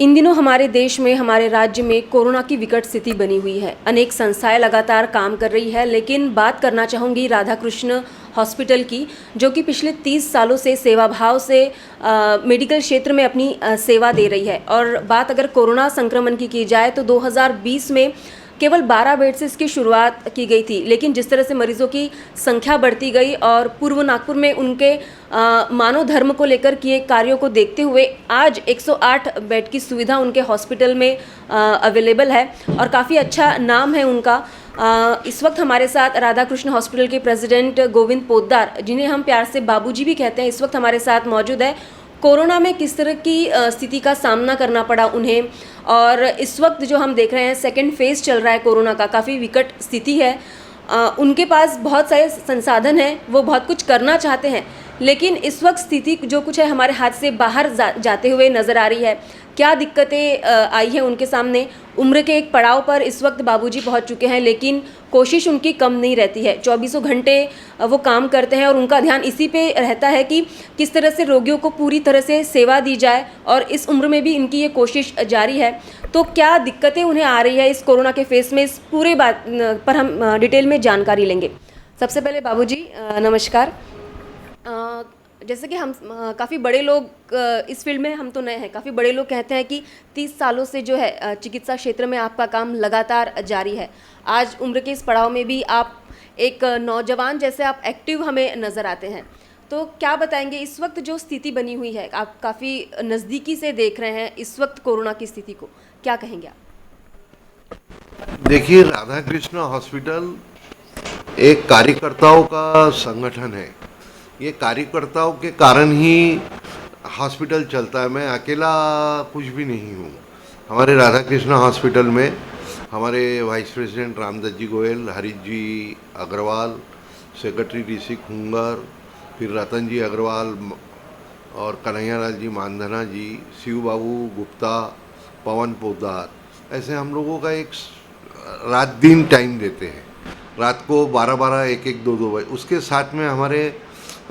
इन दिनों हमारे देश में, हमारे राज्य में कोरोना की विकट स्थिति बनी हुई है। अनेक संस्थाएं लगातार काम कर रही है, लेकिन बात करना चाहूँगी राधाकृष्ण हॉस्पिटल की, जो कि पिछले 30 सालों से सेवा भाव से मेडिकल क्षेत्र में अपनी सेवा दे रही है। और बात अगर कोरोना संक्रमण की जाए तो 2020 में केवल 12 बेड से इसकी शुरुआत की गई थी, लेकिन जिस तरह से मरीजों की संख्या बढ़ती गई और पूर्व नागपुर में उनके मानव धर्म को लेकर किए कार्यों को देखते हुए आज 108 बेड की सुविधा उनके हॉस्पिटल में अवेलेबल है और काफ़ी अच्छा नाम है उनका। इस वक्त हमारे साथ राधाकृष्ण हॉस्पिटल के प्रेसिडेंट गोविंद पोद्दार, जिन्हें हम प्यार से बाबूजी भी कहते हैं, इस वक्त हमारे साथ मौजूद है। कोरोना में किस तरह की स्थिति का सामना करना पड़ा उन्हें, और इस वक्त जो हम देख रहे हैं सेकंड फेज़ चल रहा है कोरोना का, काफ़ी विकट स्थिति है। उनके पास बहुत सारे संसाधन हैं, वो बहुत कुछ करना चाहते हैं, लेकिन इस वक्त स्थिति जो कुछ है हमारे हाथ से बाहर जाते हुए नज़र आ रही है। क्या दिक्कतें आई हैं उनके सामने? उम्र के एक पड़ाव पर इस वक्त बाबूजी पहुंच चुके हैं, लेकिन कोशिश उनकी कम नहीं रहती है। 24 घंटे वो काम करते हैं और उनका ध्यान इसी पे रहता है कि किस तरह से रोगियों को पूरी तरह से सेवा दी जाए, और इस उम्र में भी इनकी ये कोशिश जारी है। तो क्या दिक्कतें उन्हें आ रही है इस कोरोना के फेस में, इस पूरे बात पर हम डिटेल में जानकारी लेंगे। सबसे पहले बाबूजी नमस्कार। जैसे कि हम काफ़ी बड़े लोग इस फील्ड में, हम तो नए हैं, काफ़ी बड़े लोग कहते हैं कि 30 सालों से जो है चिकित्सा क्षेत्र में आपका काम लगातार जारी है। आज उम्र के इस पड़ाव में भी आप एक नौजवान जैसे आप एक्टिव हमें नज़र आते हैं। तो क्या बताएंगे इस वक्त जो स्थिति बनी हुई है, आप काफ़ी नज़दीकी से देख रहे हैं इस वक्त कोरोना की स्थिति को, क्या कहेंगे आप? देखिए, राधाकृष्ण हॉस्पिटल एक कार्यकर्ताओं का संगठन है। ये कार्यकर्ताओं के कारण ही हॉस्पिटल चलता है। मैं अकेला कुछ भी नहीं हूँ। हमारे राधाकृष्ण हॉस्पिटल में हमारे वाइस प्रेसिडेंट रामदत्त जी गोयल, हरीश जी अग्रवाल, सेक्रेटरी डीसी खुंगर, फिर रतन जी अग्रवाल और कन्हैयालाल जी मानधना जी, शिव बाबू गुप्ता, पवन पोद्दार, ऐसे हम लोगों का एक रात दिन टाइम देते हैं। रात को 12-12, 1-1, 2-2 बजे। उसके साथ में हमारे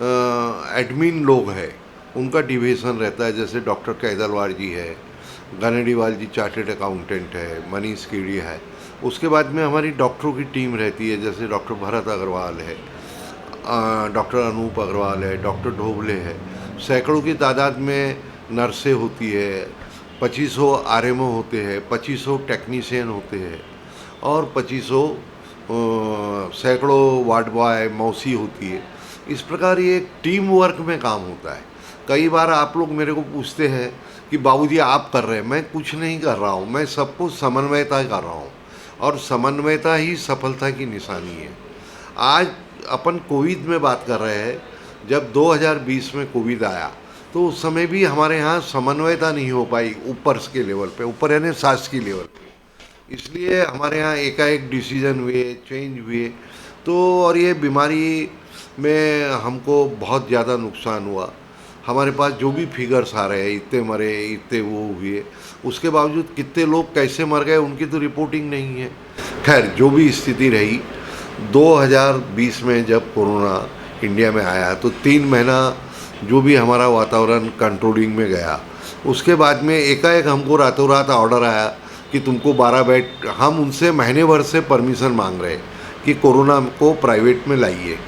एडमिन लोग हैं, उनका डिवीज़न रहता है। जैसे डॉक्टर कैदलवार जी है, गनेडीवाल जी चार्टेड अकाउंटेंट है, मनीष कीड़ी है। उसके बाद में हमारी डॉक्टरों की टीम रहती है, जैसे डॉक्टर भरत अग्रवाल है, डॉक्टर अनूप अग्रवाल है, डॉक्टर ढोबले है। सैकड़ों की तादाद में नर्सें होती है, 2500 आरएमओ होते हैं, 2500 टेक्नीशियन होते हैं और 2500 सैकड़ों वार्ड बॉय, मौसी होती है। इस प्रकार ये एक टीम वर्क में काम होता है। कई बार आप लोग मेरे को पूछते हैं कि बाबूजी आप कर रहे हैं। मैं कुछ नहीं कर रहा हूँ, मैं सबको समन्वयता कर रहा हूँ, और समन्वयता ही सफलता की निशानी है। आज अपन कोविड में बात कर रहे हैं। जब 2020 में कोविड आया तो उस समय भी हमारे यहाँ समन्वयता नहीं हो पाई ऊपर के लेवल पे, ऊपर यानी शासकीय लेवल पे। इसलिए हमारे यहाँ एकाएक डिसीजन हुए, चेंज हुए। तो और ये बीमारी में हमको बहुत ज़्यादा नुकसान हुआ। हमारे पास जो भी फिगर्स आ रहे हैं, इतने मरे, इतने वो हुए, उसके बावजूद कितने लोग कैसे मर गए उनकी तो रिपोर्टिंग नहीं है। खैर, जो भी स्थिति रही, 2020 में जब कोरोना इंडिया में आया तो 3 महीना जो भी हमारा वातावरण कंट्रोलिंग में गया, उसके बाद में एकाएक हमको रातों रात ऑर्डर आया कि तुमको 12 बेड, हम उनसे महीने भर से परमिशन मांग रहे कि कोरोना को प्राइवेट में लाइए,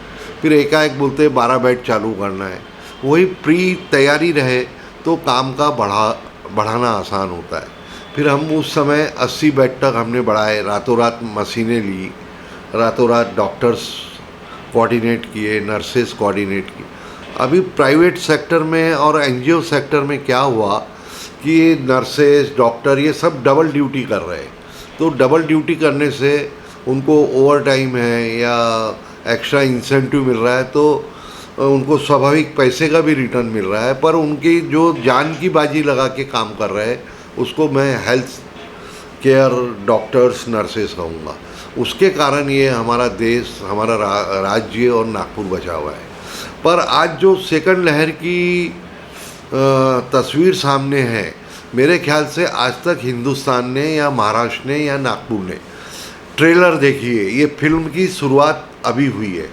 फिर एकाएक बोलते 12 बेड चालू करना है। वही प्री तैयारी रहे तो काम का बढ़ाना आसान होता है। फिर हम उस समय 80 बेड तक हमने बढ़ाए, रातों रात मशीनें ली, रातों रात डॉक्टर्स कोऑर्डिनेट किए, नर्सेस कोऑर्डिनेट की। अभी प्राइवेट सेक्टर में और एनजीओ सेक्टर में क्या हुआ कि नर्सेस, डॉक्टर ये सब डबल ड्यूटी कर रहे हैं। तो डबल ड्यूटी करने से उनको ओवर टाइम है या एक्स्ट्रा इंसेंटिव मिल रहा है, तो उनको स्वाभाविक पैसे का भी रिटर्न मिल रहा है, पर उनकी जो जान की बाजी लगा के काम कर रहे हैं उसको मैं हेल्थ केयर डॉक्टर्स, नर्सेस कहूँगा। उसके कारण ये हमारा देश, हमारा राज्य और नागपुर बचा हुआ है। पर आज जो सेकंड लहर की तस्वीर सामने है, मेरे ख्याल से आज तक हिंदुस्तान ने या महाराष्ट्र ने या नागपुर ने, ट्रेलर देखिए, ये फिल्म की शुरुआत अभी हुई है।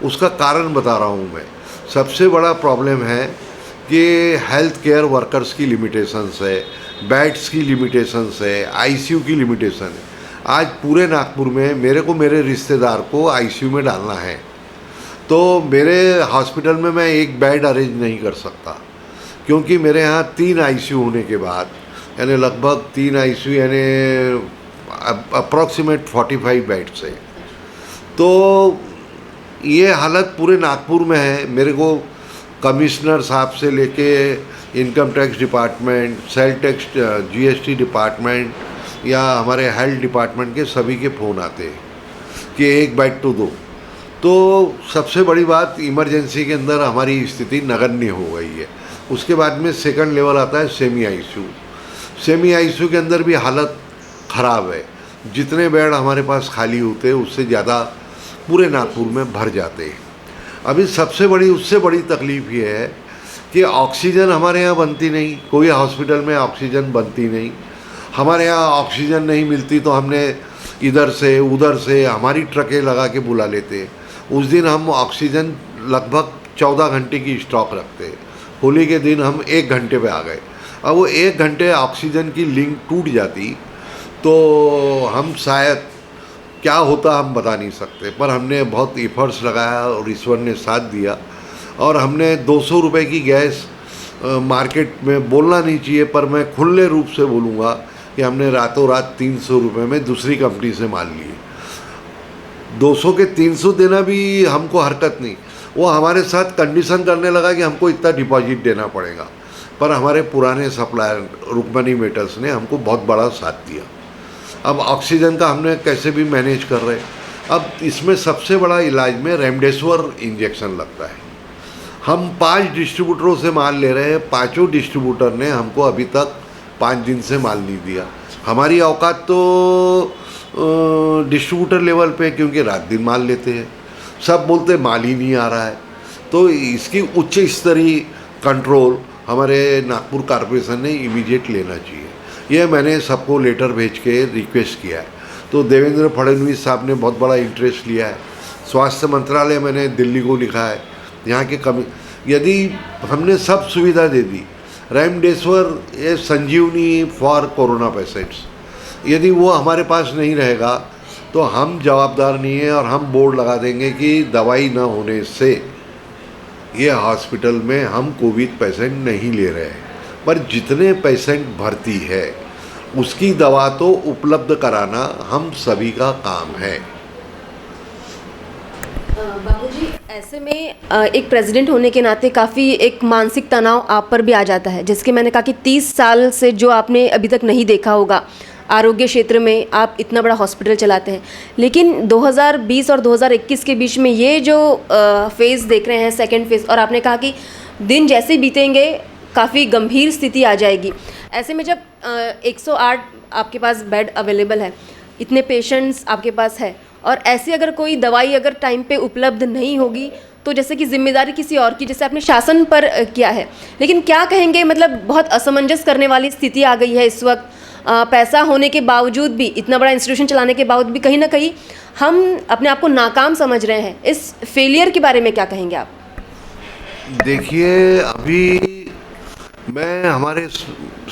उसका कारण बता रहा हूँ मैं। सबसे बड़ा प्रॉब्लम है कि हेल्थ केयर वर्कर्स की लिमिटेशंस है, बेड्स की लिमिटेशंस है, आईसीयू की लिमिटेशन है। आज पूरे नागपुर में मेरे को मेरे रिश्तेदार को आईसीयू में डालना है तो मेरे हॉस्पिटल में मैं एक बेड अरेंज नहीं कर सकता, क्योंकि मेरे यहाँ 3 आईसीयू होने के बाद यानी लगभग 3 आईसीयू यानी अप्रॉक्सीमेट 45 बेड्स है। तो ये हालत पूरे नागपुर में है। मेरे को कमिश्नर साहब से लेके income tax department, sale tax, GST department या हमारे हेल्थ डिपार्टमेंट के सभी के फ़ोन आते हैं कि एक बेड तो दो। तो सबसे बड़ी बात, इमरजेंसी के अंदर हमारी स्थिति नगण्य हो गई है। उसके बाद में सेकंड लेवल आता है सेमी आईसीयू। सेमी आईसीयू के अंदर भी हालत ख़राब है। जितने बेड हमारे पास खाली होते हैं उससे ज़्यादा पूरे नागपुर में भर जाते हैं। अभी उससे बड़ी तकलीफ़ ये है कि ऑक्सीजन हमारे यहाँ बनती नहीं, कोई हॉस्पिटल में ऑक्सीजन बनती नहीं। हमारे यहाँ ऑक्सीजन नहीं मिलती तो हमने इधर से उधर से हमारी ट्रकें लगा के बुला लेते हैं। उस दिन हम ऑक्सीजन लगभग 14 घंटे की स्टॉक रखते हैं। होली के दिन हम 1 घंटे पे आ गए। अब वो 1 घंटे ऑक्सीजन की लिंक टूट जाती तो हम शायद क्या होता हम बता नहीं सकते। पर हमने बहुत एफर्ट्स लगाया और ईश्वर ने साथ दिया और हमने 200 रुपये की गैस मार्केट में बोलना नहीं चाहिए, पर मैं खुले रूप से बोलूँगा कि हमने रातों रात 300 रुपये में दूसरी कंपनी से माल लिए। 200 के 300 देना भी हमको हरकत नहीं। वो हमारे साथ कंडीशन करने लगा कि हमको इतना डिपॉजिट देना पड़ेगा, पर हमारे पुराने सप्लायर रुक्मणी मेटल्स ने हमको बहुत बड़ा साथ दिया। अब ऑक्सीजन का हमने कैसे भी मैनेज कर रहे। अब इसमें सबसे बड़ा इलाज में रेमडेसिविर इंजेक्शन लगता है। हम 5 डिस्ट्रीब्यूटरों से माल ले रहे हैं, 5 डिस्ट्रीब्यूटर ने हमको अभी तक 5 दिन से माल नहीं दिया। हमारी औकात तो डिस्ट्रीब्यूटर लेवल पे, क्योंकि रात दिन माल लेते हैं। सब बोलते माल ही नहीं आ रहा है। तो इसकी उच्च स्तरीय कंट्रोल हमारे नागपुर कॉरपोरेशन ने इमीडिएट लेना चाहिए। यह मैंने सबको लेटर भेज के रिक्वेस्ट किया है। तो देवेंद्र फडणवीस साहब ने बहुत बड़ा इंटरेस्ट लिया है। स्वास्थ्य मंत्रालय मैंने दिल्ली को लिखा है, यहाँ के यदि हमने सब सुविधा दे दी, रेमडेसिविर ये संजीवनी फॉर कोरोना पेशेंट्स, यदि वो हमारे पास नहीं रहेगा तो हम जवाबदार नहीं हैं और हम बोर्ड लगा देंगे कि दवाई न होने से ये हॉस्पिटल में हम कोविड पेशेंट नहीं ले रहे हैं। पर जितने पेशेंट भर्ती है उसकी दवा तो उपलब्ध कराना हम सभी का काम है। बाबूजी, ऐसे में एक प्रेसिडेंट होने के नाते काफ़ी एक मानसिक तनाव आप पर भी आ जाता है। जैसे कि मैंने कहा कि 30 साल से जो आपने अभी तक नहीं देखा होगा आरोग्य क्षेत्र में, आप इतना बड़ा हॉस्पिटल चलाते हैं, लेकिन 2020 और 2021 के बीच में ये जो फेज़ देख रहे हैं, सेकेंड फेज़, और आपने कहा कि दिन जैसे बीतेंगे काफ़ी गंभीर स्थिति आ जाएगी। ऐसे में जब 108 आपके पास बेड अवेलेबल है, इतने पेशेंट्स आपके पास है, और ऐसी अगर कोई दवाई अगर टाइम पे उपलब्ध नहीं होगी तो जैसे कि जिम्मेदारी किसी और की, जैसे आपने शासन पर किया है, लेकिन क्या कहेंगे, मतलब बहुत असमंजस करने वाली स्थिति आ गई है इस वक्त। पैसा होने के बावजूद भी, इतना बड़ा इंस्टीट्यूशन चलाने के बावजूद भी कहीं ना कहीं हम अपने आप को नाकाम समझ रहे हैं। इस फेलियर के बारे में क्या कहेंगे आप? देखिए, अभी मैं हमारे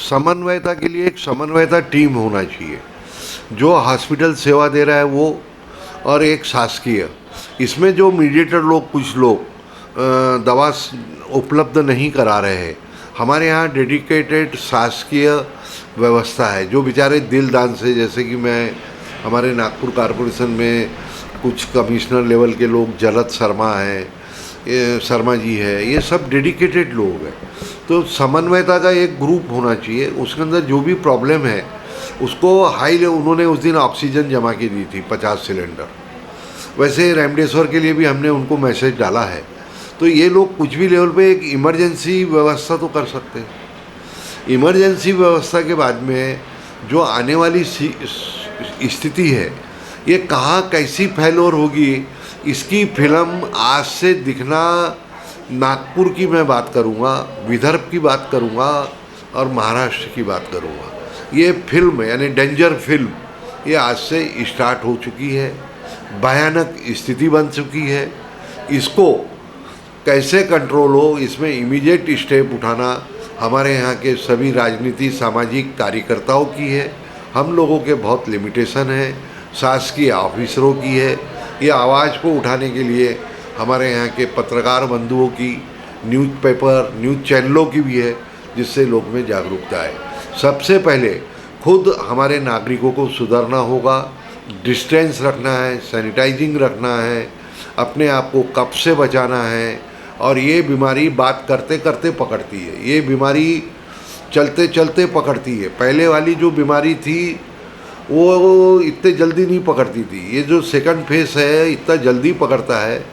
समन्वयता के लिए एक समन्वयता टीम होना चाहिए, जो हॉस्पिटल सेवा दे रहा है वो, और एक शासकीय। इसमें जो मीडिएटर लोग, कुछ लोग दवा उपलब्ध नहीं करा रहे हैं। हमारे यहाँ डेडिकेटेड शासकीय व्यवस्था है, जो बेचारे दिल दान से, जैसे कि मैं हमारे नागपुर कॉरपोरेशन में कुछ कमिश्नर लेवल के लोग, जलद शर्मा है, शर्मा जी है, ये सब डेडिकेटेड लोग हैं। तो समन्वयता का एक ग्रुप होना चाहिए। उसके अंदर जो भी प्रॉब्लम है उसको उन्होंने उस दिन ऑक्सीजन जमा के दी थी 50 सिलेंडर। वैसे रेमडेसिविर के लिए भी हमने उनको मैसेज डाला है। तो ये लोग कुछ भी लेवल पे एक इमरजेंसी व्यवस्था तो कर सकते हैं। इमरजेंसी व्यवस्था के बाद में जो आने वाली स्थिति है, ये कहाँ कैसी फैलोर होगी, इसकी फिल्म आज से दिखना, नागपुर की मैं बात करूँगा, विदर्भ की बात करूँगा और महाराष्ट्र की बात करूँगा। ये फिल्म यानी डेंजर फिल्म, ये आज से स्टार्ट हो चुकी है। भयानक स्थिति बन चुकी है। इसको कैसे कंट्रोल हो, इसमें इमीडिएट स्टेप उठाना हमारे यहाँ के सभी राजनीति सामाजिक कार्यकर्ताओं की है, हम लोगों के बहुत लिमिटेशन है, शासकीय ऑफिसरों की है। ये आवाज़ को उठाने के लिए हमारे यहाँ के पत्रकार बंधुओं की, न्यूज़पेपर न्यूज़ चैनलों की भी है, जिससे लोग में जागरूकता है। सबसे पहले खुद हमारे नागरिकों को सुधरना होगा, डिस्टेंस रखना है, सैनिटाइजिंग रखना है, अपने आप को कफ से बचाना है। और ये बीमारी बात करते करते पकड़ती है, ये बीमारी चलते चलते पकड़ती है। पहले वाली जो बीमारी थी वो इतने जल्दी नहीं पकड़ती थी, ये जो सेकंड फेस है इतना जल्दी पकड़ता है।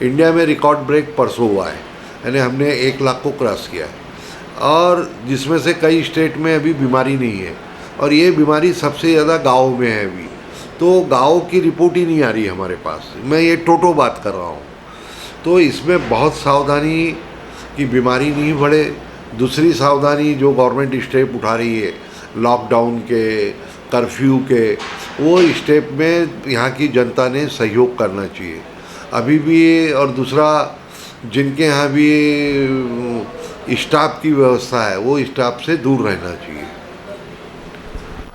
इंडिया में रिकॉर्ड ब्रेक परसों हुआ है, यानी हमने 1 लाख को क्रॉस किया है, और जिसमें से कई स्टेट में अभी बीमारी नहीं है। और ये बीमारी सबसे ज़्यादा गाँव में है अभी, तो गाँव की रिपोर्ट ही नहीं आ रही है हमारे पास। मैं ये टोटो बात कर रहा हूँ। तो इसमें बहुत सावधानी कि बीमारी नहीं बढ़े। दूसरी सावधानी जो गवर्नमेंट स्टेप उठा रही है, लॉकडाउन के, कर्फ्यू के, वो स्टेप में यहाँ की जनता ने सहयोग करना चाहिए अभी भी। और दूसरा, जिनके यहाँ भी स्टाफ की व्यवस्था है, वो स्टाफ से दूर रहना चाहिए।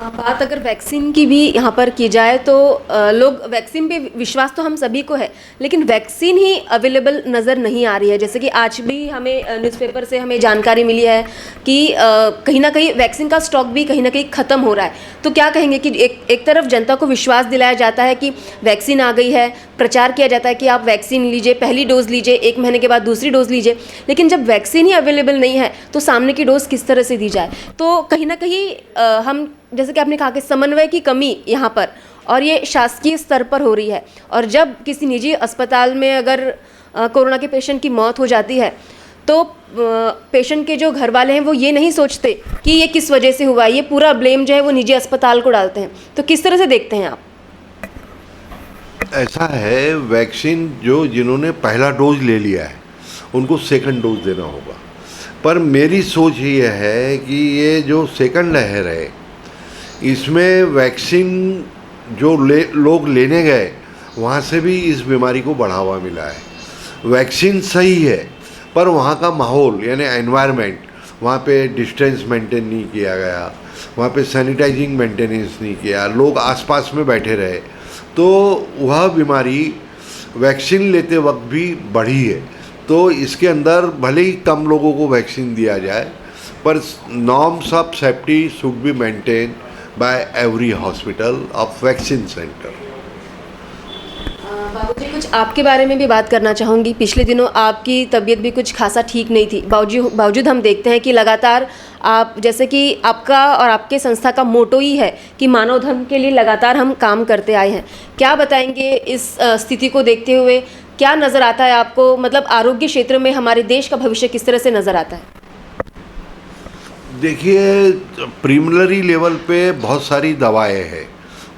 बात अगर वैक्सीन की भी यहाँ पर की जाए तो लोग वैक्सीन पे विश्वास तो हम सभी को है, लेकिन वैक्सीन ही अवेलेबल नज़र नहीं आ रही है। जैसे कि आज भी हमें न्यूज़पेपर से हमें जानकारी मिली है कि कहीं ना कहीं वैक्सीन का स्टॉक भी कहीं ना कहीं ख़त्म हो रहा है। तो क्या कहेंगे कि एक तरफ जनता को विश्वास दिलाया जाता है कि वैक्सीन आ गई है, प्रचार किया जाता है कि आप वैक्सीन लीजिए, पहली डोज़ लीजिए, 1 महीने के बाद दूसरी डोज़ लीजिए, लेकिन जब वैक्सीन ही अवेलेबल नहीं है तो सामने की डोज़ किस तरह से दी जाए। तो कहीं ना कहीं हम, जैसे कि आपने कहा कि समन्वय की कमी यहाँ पर, और ये शासकीय स्तर पर हो रही है। और जब किसी निजी अस्पताल में अगर कोरोना के पेशेंट की मौत हो जाती है तो पेशेंट के जो घर वाले हैं वो ये नहीं सोचते कि ये किस वजह से हुआ, ये पूरा ब्लेम जो है वो निजी अस्पताल को डालते हैं। तो किस तरह से देखते हैं आप? ऐसा है, वैक्सीन जो जिन्होंने पहला डोज ले लिया है उनको सेकंड डोज देना होगा। पर मेरी सोच ये है कि ये जो सेकंड लहर है, इसमें वैक्सीन जो लोग लेने गए वहाँ से भी इस बीमारी को बढ़ावा मिला है। वैक्सीन सही है, पर वहाँ का माहौल यानी एनवायरनमेंट, वहाँ पे डिस्टेंस मेंटेन नहीं किया गया, वहाँ पे सैनिटाइजिंग मेंटेनेंस नहीं किया, लोग आसपास में बैठे रहे, तो वह बीमारी वैक्सीन लेते वक्त भी बढ़ी है। तो इसके अंदर भले ही कम लोगों को वैक्सीन दिया जाए, पर norms of safety should be maintain by every hospital of vaccine centre. बाबूजी, कुछ आपके बारे में भी बात करना चाहूँगी। पिछले दिनों आपकी तबीयत भी कुछ खासा ठीक नहीं थी। बावजूद हम देखते हैं कि लगातार आप, जैसे कि आपका और आपके संस्था का मोटो ही है कि मानव धर्म के लिए लगातार हम काम करते आए हैं। क्या बताएंगे इस स्थिति को देखते हुए, क्या नज़र आता है आपको? मतलब आरोग्य क्षेत्र में हमारे देश का भविष्य किस तरह से नज़र आता है? देखिए, प्रीमिलरी लेवल पे बहुत सारी दवाएं हैं,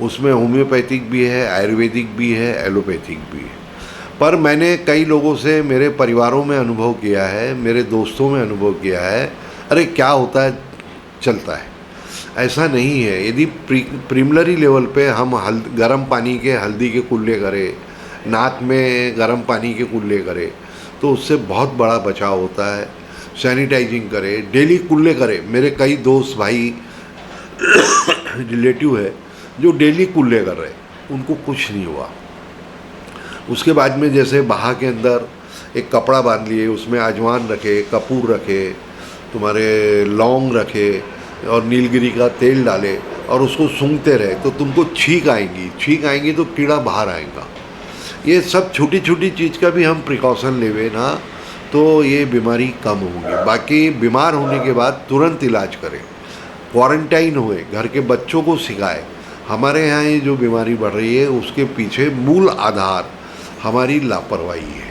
उसमें होम्योपैथिक भी है, आयुर्वेदिक भी है, एलोपैथिक भी है। पर मैंने कई लोगों से, मेरे परिवारों में अनुभव किया है, मेरे दोस्तों में अनुभव किया है, अरे क्या होता है, चलता है। ऐसा नहीं है। यदि प्रीमिलरी लेवल पे हम गर्म पानी के हल्दी के कुल्ले करें, नाक में गर्म पानी के कुल्ले करें, तो उससे बहुत बड़ा बचाव होता है। सैनिटाइजिंग करें, डेली कुल्ले करें। मेरे कई दोस्त भाई रिलेटिव है जो डेली कुल्ले कर रहे, उनको कुछ नहीं हुआ। उसके बाद में जैसे बाहा के अंदर एक कपड़ा बांध लिए, उसमें अजवान रखे, कपूर रखे, तुम्हारे लौंग रखे और नीलगिरी का तेल डाले और उसको सूंघते रहे, तो तुमको छींक आएंगी तो कीड़ा बाहर आएगा। ये सब छोटी छोटी चीज़ का भी हम प्रिकॉशन लेवे ना, तो ये बीमारी कम होगी। बाकी बीमार होने के बाद तुरंत इलाज करें, क्वारंटाइन हुए, घर के बच्चों को सिखाएं। हमारे यहाँ ये जो बीमारी बढ़ रही है उसके पीछे मूल आधार हमारी लापरवाही है।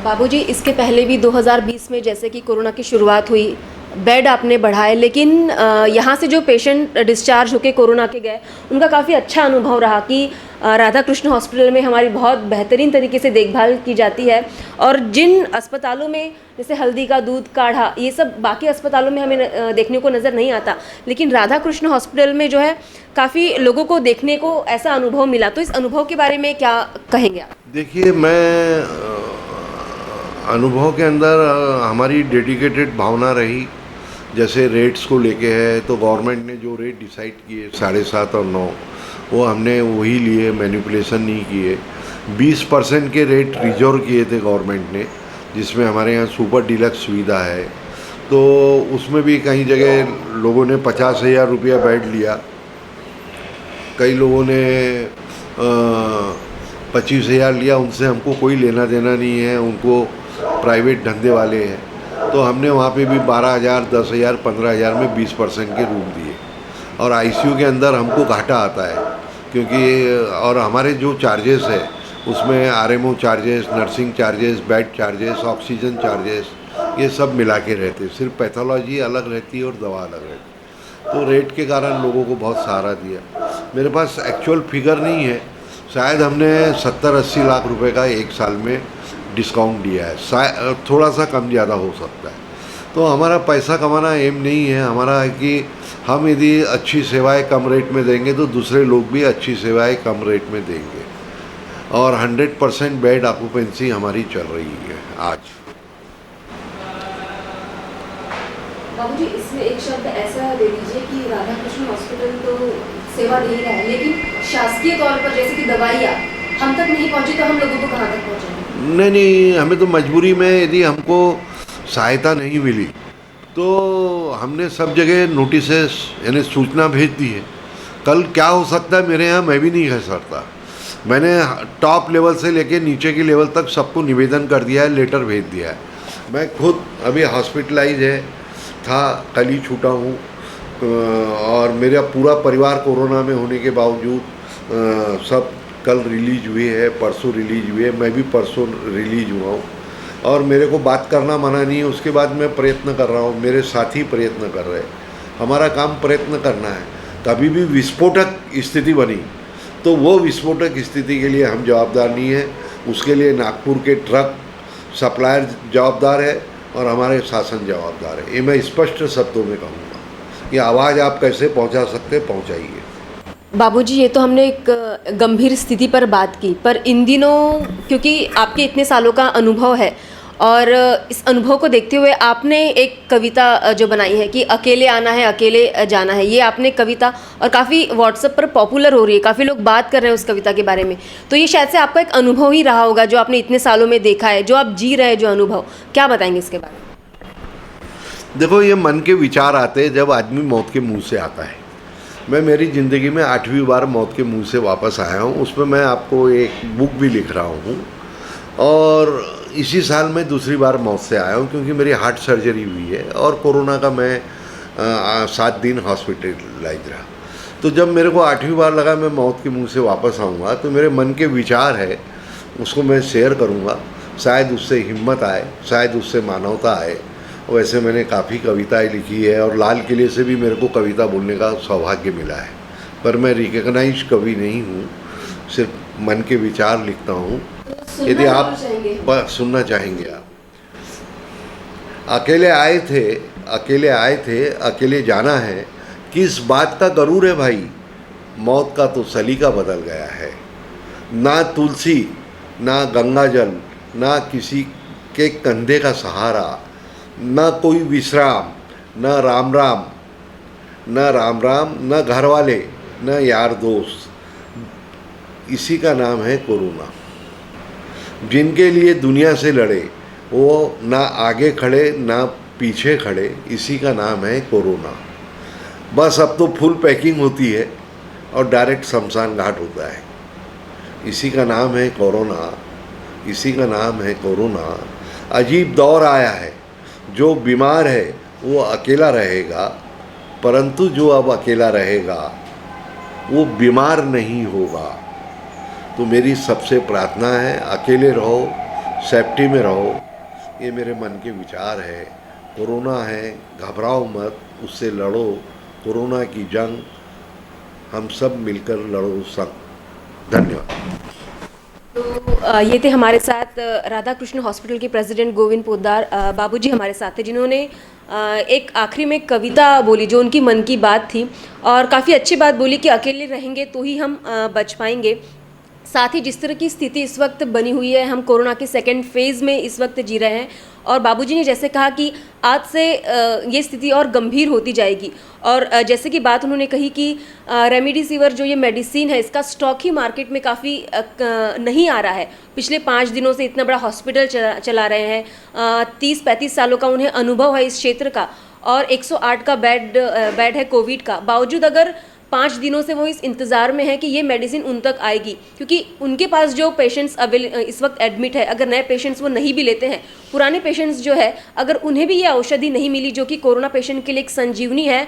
बाबूजी, इसके पहले भी 2020 में जैसे कि कोरोना की शुरुआत हुई, बेड आपने बढ़ाए, लेकिन यहाँ से जो पेशेंट डिस्चार्ज होकर कोरोना के गए उनका काफ़ी अच्छा अनुभव रहा कि राधा कृष्ण हॉस्पिटल में हमारी बहुत बेहतरीन तरीके से देखभाल की जाती है। और जिन अस्पतालों में जैसे हल्दी का दूध काढ़ा, ये सब बाकी अस्पतालों में हमें देखने को नज़र नहीं आता, लेकिन राधा कृष्ण हॉस्पिटल में जो है काफ़ी लोगों को देखने को ऐसा अनुभव मिला। तो इस अनुभव के बारे में क्या कहेंगे आप? देखिए, मैं अनुभव के अंदर हमारी डेडिकेटेड भावना रही। जैसे रेट्स को लेके है तो गवर्नमेंट ने जो रेट डिसाइड किए 7.5 और 9, वो हमने वही लिए, मैनिपुलेशन नहीं किए। 20% के रेट रिजर्व किए थे गवर्नमेंट ने, जिसमें हमारे यहाँ सुपर डीलक्स सुविधा है। तो उसमें भी कई जगह लोगों ने 50,000 रुपया बेड लिया, कई लोगों ने 25,000 लिया। उनसे हमको कोई लेना देना नहीं है, उनको प्राइवेट धंधे वाले हैं। तो हमने वहाँ पे भी 12,000, 10,000, 15,000 में 20% के रूम दिए। और आईसीयू के अंदर हमको घाटा आता है, क्योंकि और हमारे जो चार्जेस है उसमें RMO charges, nursing charges, bed charges, oxygen charges, ये सब मिला के रहते। सिर्फ पैथोलॉजी अलग रहती है और दवा अलग रहती है। तो रेट के कारण लोगों को बहुत सहारा दिया। मेरे पास एक्चुअल फिगर नहीं है, शायद हमने 70-80 लाख रुपए का एक साल में डिस्काउंट दिया है। शायद थोड़ा सा कम ज़्यादा हो सकता है। तो हमारा पैसा कमाना एम नहीं है, हमारा है कि हम यदि अच्छी सेवाएं कम रेट में देंगे तो दूसरे लोग भी अच्छी सेवाएं कम रेट में देंगे। और 100% बेड ऑक्यूपेंसी हमारी चल रही है आज। बाबूजी, इसमें एक शब्द ऐसा दे दीजिए कि राधाकृष्ण हॉस्पिटल तो सेवा दे रहा है, लेकिन शासकीय तौर पर जैसे कि दवाइयाँ हम तक नहीं पहुँची, तो हम लोगों को कहाँ तक पहुँचाएंगे? नहीं, हमें तो मजबूरी में यदि हमको सहायता नहीं मिली तो हमने सब जगह नोटिसेस यानी सूचना भेज दी है। कल क्या हो सकता है मेरे यहाँ मैं भी नहीं कह सकता। मैंने टॉप लेवल से लेके नीचे के लेवल तक सबको निवेदन कर दिया है, लेटर भेज दिया है। मैं खुद अभी हॉस्पिटलाइज था, कल ही छूटा हूँ। और मेरा पूरा परिवार कोरोना में होने के बावजूद सब कल रिलीज हुए है, परसों रिलीज हुए, मैं भी परसों रिलीज हुआ हूँ। और मेरे को बात करना मना नहीं है, उसके बाद मैं प्रयत्न कर रहा हूँ, मेरे साथी प्रयत्न कर रहे हैं। हमारा काम प्रयत्न करना है। कभी भी विस्फोटक स्थिति बनी तो वो विस्फोटक स्थिति के लिए हम जवाबदार नहीं है, उसके लिए नागपुर के ट्रक सप्लायर जवाबदार है और हमारे शासन जवाबदार है। ये मैं स्पष्ट शब्दों में कहूँगा। ये आवाज़ आप कैसे पहुँचा सकते, पहुँचाइए। बाबूजी, ये तो हमने एक गंभीर स्थिति पर बात की, पर इन दिनों क्योंकि आपके इतने सालों का अनुभव है और इस अनुभव को देखते हुए आपने एक कविता जो बनाई है कि अकेले आना है अकेले जाना है, ये आपने कविता और काफ़ी व्हाट्सएप पर पॉपुलर हो रही है, काफ़ी लोग बात कर रहे हैं उस कविता के बारे में। तो ये शायद से आपका एक अनुभव ही रहा होगा जो आपने इतने सालों में देखा है, जो आप जी रहे हैं, जो अनुभव, क्या बताएंगे इसके बारे में? देखो, ये मन के विचार आते हैं जब आदमी मौत के मुंह से आता है। मैं मेरी ज़िंदगी में 8वीं बार मौत के मुंह से वापस आया हूँ। उसमें मैं आपको एक बुक भी लिख रहा हूँ। और इसी साल मैं दूसरी बार मौत से आया हूँ, क्योंकि मेरी हार्ट सर्जरी हुई है और कोरोना का मैं 7 दिन हॉस्पिटलाइज रहा। तो जब मेरे को 8वीं बार लगा मैं मौत के मुंह से वापस आऊँगा, तो मेरे मन के विचार है उसको मैं शेयर करूँगा। शायद उससे हिम्मत आए, शायद उससे मानवता आए। वैसे मैंने काफ़ी कविताएं लिखी है और लाल किले से भी मेरे को कविता बोलने का सौभाग्य मिला है, पर मैं रिकग्नाइज कवि नहीं हूँ, सिर्फ मन के विचार लिखता हूँ। यदि आप सुनना चाहेंगे। आप अकेले आए थे, अकेले जाना है, किस बात का गरूर है भाई, मौत का तो सलीका बदल गया है। ना तुलसी, ना गंगा जल, ना किसी के कंधे का सहारा, ना कोई विश्राम, ना राम राम, ना घर वाले, ना यार दोस्त। इसी का नाम है कोरोना। जिनके लिए दुनिया से लड़े वो ना आगे खड़े ना पीछे खड़े, इसी का नाम है कोरोना। बस अब तो फुल पैकिंग होती है और डायरेक्ट शमशान घाट होता है। इसी का नाम है कोरोना, इसी का नाम है कोरोना। अजीब दौर आया है, जो बीमार है वो अकेला रहेगा, परंतु जो अब अकेला रहेगा वो बीमार नहीं होगा। तो मेरी सबसे प्रार्थना है, अकेले रहो, सेफ्टी में रहो। ये मेरे मन के विचार है। कोरोना है, घबराओ मत, उससे लड़ो। कोरोना की जंग हम सब मिलकर लड़ो सब। धन्यवाद। तो ये थे हमारे साथ राधाकृष्ण हॉस्पिटल के प्रेसिडेंट गोविंद पोद्दार बाबूजी हमारे साथ थे, जिन्होंने एक आखिरी में कविता बोली जो उनकी मन की बात थी और काफ़ी अच्छी बात बोली कि अकेले रहेंगे तो ही हम बच पाएंगे। साथ ही जिस तरह की स्थिति इस वक्त बनी हुई है, हम कोरोना के सेकेंड फेज़ में इस वक्त जी रहे हैं और बाबूजी ने जैसे कहा कि आज से ये स्थिति और गंभीर होती जाएगी और जैसे कि बात उन्होंने कही कि रेमडेसिविर जो ये मेडिसिन है इसका स्टॉक ही मार्केट में काफ़ी नहीं आ रहा है। पिछले 5 दिनों से इतना बड़ा हॉस्पिटल चला रहे हैं, 30-35 सालों का उन्हें अनुभव है इस क्षेत्र का और 108 का बेड है कोविड का। बावजूद अगर 5 दिनों से वो इस इंतज़ार में है कि ये मेडिसिन उन तक आएगी, क्योंकि उनके पास जो पेशेंट्स इस वक्त एडमिट है, अगर नए पेशेंट्स वो नहीं भी लेते हैं, पुराने पेशेंट्स जो है अगर उन्हें भी ये औषधि नहीं मिली जो कि कोरोना पेशेंट के लिए एक संजीवनी है,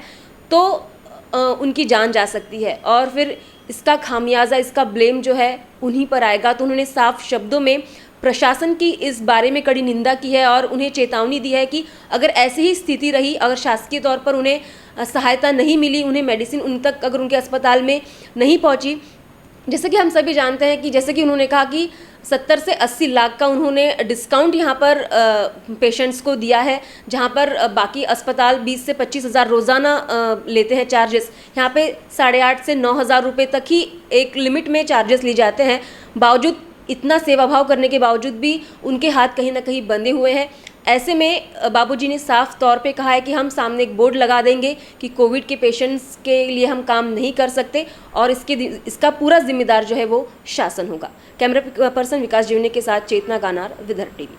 तो उनकी जान जा सकती है और फिर इसका खामियाजा, इसका ब्लेम जो है उन्हीं पर आएगा। तो उन्होंने साफ शब्दों में प्रशासन की इस बारे में कड़ी निंदा की है और उन्हें चेतावनी दी है कि अगर ऐसी ही स्थिति रही, अगर शासकीय तौर पर उन्हें सहायता नहीं मिली, उन्हें मेडिसिन उन तक अगर उनके अस्पताल में नहीं पहुंची, जैसे कि हम सभी जानते हैं कि जैसे कि उन्होंने कहा कि 70 से 80 लाख का उन्होंने डिस्काउंट यहाँ पर पेशेंट्स को दिया है, जहाँ पर बाकी अस्पताल 20 से 25 हज़ार रोज़ाना लेते हैं चार्जेस, यहाँ पे 8,500 से 9,000 रुपये तक ही एक लिमिट में चार्जेस लिए जाते हैं। बावजूद इतना सेवा भाव करने के बावजूद भी उनके हाथ कहीं ना कहीं बंधे हुए हैं। ऐसे में बाबूजी ने साफ तौर पे कहा है कि हम सामने एक बोर्ड लगा देंगे कि कोविड के पेशेंट्स के लिए हम काम नहीं कर सकते और इसका पूरा जिम्मेदार जो है वो शासन होगा। कैमरा पर्सन विकास जीवने के साथ चेतना गानार, विदर्भ टीवी।